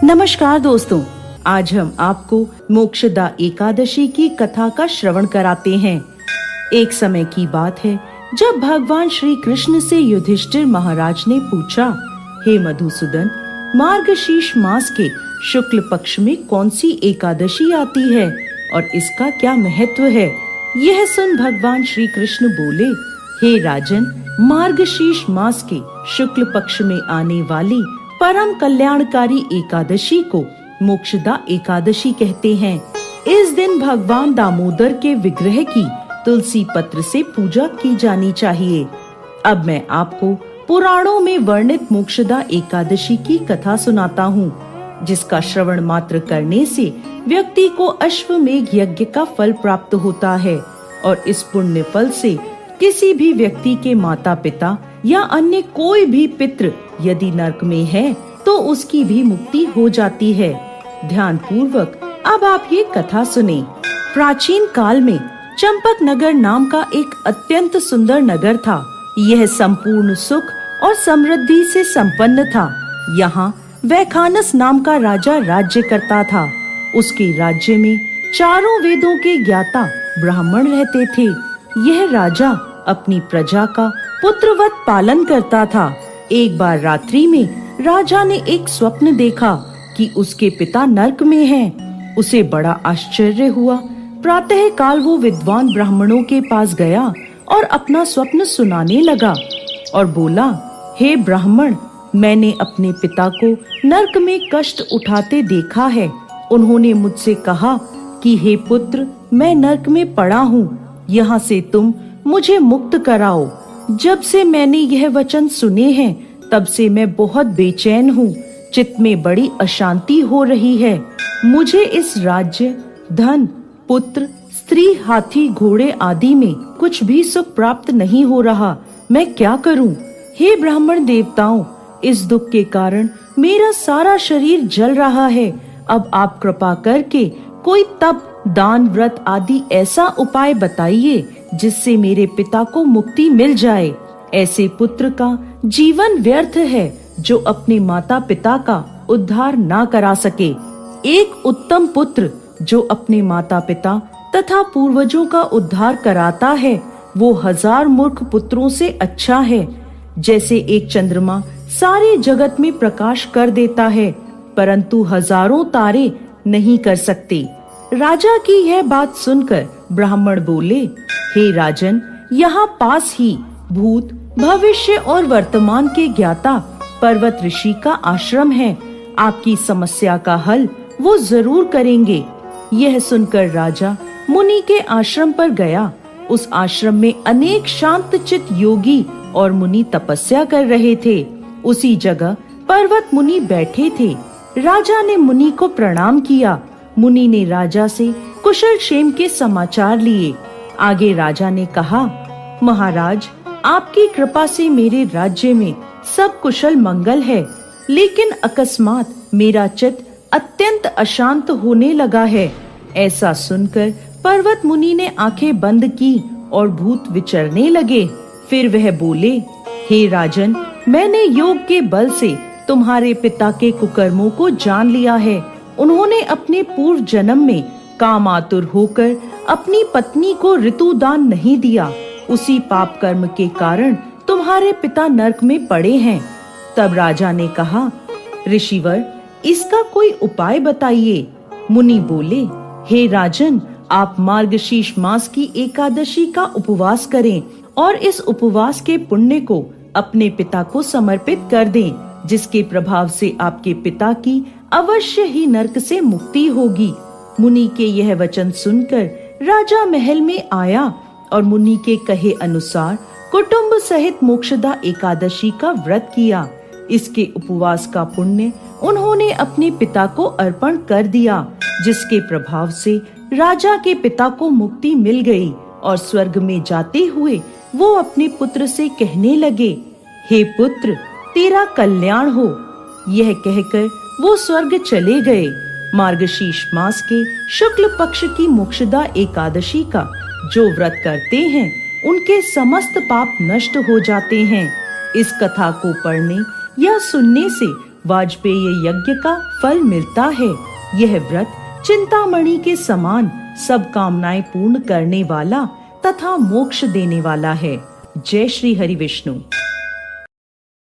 नमस्कार दोस्तों, आज हम आपको मोक्षदा एकादशी की कथा का श्रवण कराते हैं। एक समय की बात है जब भगवान श्री कृष्ण से युधिष्ठिर महाराज ने पूछा, हे मधुसूदन, मार्गशीर्ष मास के शुक्ल पक्ष में कौन सी एकादशी आती है और इसका क्या महत्व है। यह सुन भगवान श्री कृष्ण बोले, हे राजन, मार्गशीर्ष मास के शुक्ल पक्ष में आने वाली परम कल्याणकारी एकादशी को मोक्षदा एकादशी कहते हैं। इस दिन भगवान दामोदर के विग्रह की तुलसी पत्र से पूजा की जानी चाहिए। अब मैं आपको पुराणों में वर्णित मोक्षदा एकादशी की कथा सुनाता हूँ, जिसका श्रवण मात्र करने से व्यक्ति को अश्वमेघ यज्ञ का फल प्राप्त होता है और इस पुण्य फल से किसी भी व्यक्ति के माता पिता या अन्य कोई भी पितृ यदि नरक में है तो उसकी भी मुक्ति हो जाती है। ध्यान पूर्वक अब आप ये कथा सुने। प्राचीन काल में चंपक नगर नाम का एक अत्यंत सुंदर नगर था। यह संपूर्ण सुख और समृद्धि से संपन्न था। यहाँ वैखानस नाम का राजा राज्य करता था। उसके राज्य में चारों वेदों के ज्ञाता ब्राह्मण रहते थे। यह राजा अपनी प्रजा का पुत्रवत पालन करता था। एक बार रात्रि में राजा ने एक स्वप्न देखा कि उसके पिता नरक में हैं। उसे बड़ा आश्चर्य हुआ। प्रातः काल वो विद्वान ब्राह्मणों के पास गया और अपना स्वप्न सुनाने लगा और बोला, हे ब्राह्मण, मैंने अपने पिता को नरक में कष्ट उठाते देखा है। उन्होंने मुझसे कहा कि हे पुत्र, मैं नरक में पड़ा हूँ, यहाँ से तुम मुझे मुक्त कराओ। जब से मैंने यह वचन सुने हैं तब से मैं बहुत बेचैन हूँ। चित्त में बड़ी अशांति हो रही है। मुझे इस राज्य, धन, पुत्र, स्त्री, हाथी, घोड़े आदि में कुछ भी सुख प्राप्त नहीं हो रहा। मैं क्या करूँ? हे ब्राह्मण देवताओं, इस दुख के कारण मेरा सारा शरीर जल रहा है। अब आप कृपा करके कोई तप, दान, व्रत आदि ऐसा उपाय बताइए जिससे मेरे पिता को मुक्ति मिल जाए। ऐसे पुत्र का जीवन व्यर्थ है जो अपने माता पिता का उद्धार ना करा सके। एक उत्तम पुत्र जो अपने माता पिता तथा पूर्वजों का उद्धार कराता है, वो 1000 मूर्ख पुत्रों से अच्छा है। जैसे एक चंद्रमा सारे जगत में प्रकाश कर देता है, परंतु हजारों तारे नहीं कर सकते। राजा की यह बात सुनकर ब्राह्मण बोले, हे राजन, यहाँ पास ही भूत, भविष्य और वर्तमान के ज्ञाता पर्वत ऋषि का आश्रम है। आपकी समस्या का हल वो जरूर करेंगे। यह सुनकर राजा मुनि के आश्रम पर गया। उस आश्रम में अनेक शांत चित्त योगी और मुनि तपस्या कर रहे थे। उसी जगह पर्वत मुनि बैठे थे। राजा ने मुनि को प्रणाम किया। मुनि ने राजा से कुशल क्षेम के समाचार लिए। आगे राजा ने कहा, महाराज, आपकी कृपा से मेरे राज्य में सब कुशल मंगल है, लेकिन अकस्मात मेरा चित्त अत्यंत अशांत होने लगा है। ऐसा सुनकर पर्वत मुनि ने आंखें बंद की और भूत विचरने लगे। फिर वह बोले, हे राजन, मैंने योग के बल से तुम्हारे पिता के कुकर्मों को जान लिया है। उन्होंने अपने पूर्व जन्म में कामातुर होकर अपनी पत्नी को ऋतुदान नहीं दिया। उसी पाप कर्म के कारण तुम्हारे पिता नरक में पड़े हैं। तब राजा ने कहा, ऋषिवर, इसका कोई उपाय बताइए। मुनि बोले, हे राजन, आप मार्गशीर्ष मास की एकादशी का उपवास करें और इस उपवास के पुण्य को अपने पिता को समर्पित कर दें, जिसके प्रभाव से आपके पिता की अवश्य ही नरक से मुक्ति होगी। मुनि के यह वचन सुनकर राजा महल में आया और मुनि के कहे अनुसार कुटुंब सहित मोक्षदा एकादशी का व्रत किया। इसके उपवास का पुण्य उन्होंने अपने पिता को अर्पण कर दिया, जिसके प्रभाव से राजा के पिता को मुक्ति मिल गई और स्वर्ग में जाते हुए वो अपने पुत्र से कहने लगे, हे पुत्र, तेरा कल्याण हो। यह कहकर वो स्वर्ग चले गए। मार्गशीर्ष मास के शुक्ल पक्ष की मोक्षदा एकादशी का जो व्रत करते हैं, उनके समस्त पाप नष्ट हो जाते हैं। इस कथा को पढ़ने या सुनने से वाजपेयी यज्ञ का फल मिलता है। यह व्रत चिंतामणि के समान सब कामनाएं पूर्ण करने वाला तथा मोक्ष देने वाला है। जय श्री हरि विष्णु।